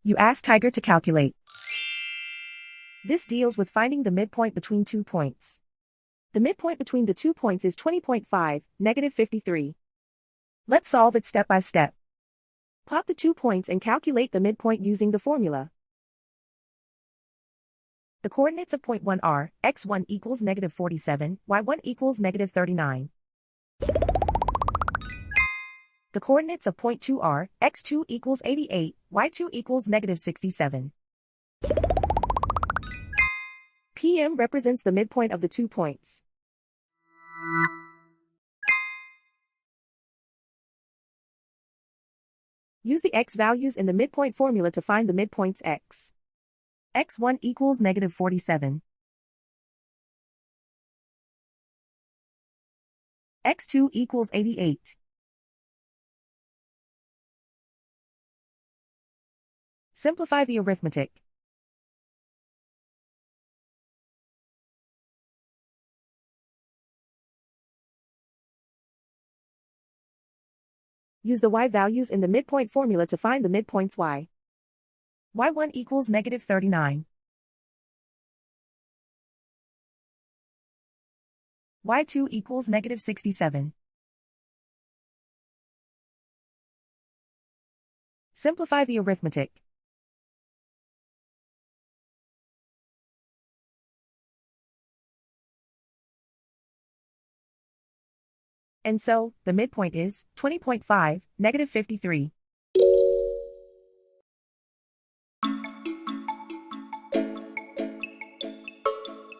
You ask Tiger to calculate. This deals with finding the midpoint between 2 points. The midpoint between the 2 points is 20.5, negative 53. Let's solve it step by step. Plot the 2 points and calculate the midpoint using the formula. The coordinates of point 1 are, x1 equals negative 47, y1 equals negative 39. The coordinates of point 2 are, x2 equals 88, y2 equals negative 67. PM represents the midpoint of the 2 points. Use the x values in the midpoint formula to find the midpoints x. x1 equals negative 47. x2 equals 88. Simplify the arithmetic. Use the y values in the midpoint formula to find the midpoints y. y1 equals negative 39. y2 equals negative 67. Simplify the arithmetic. And so, the midpoint is 20.5, negative 53.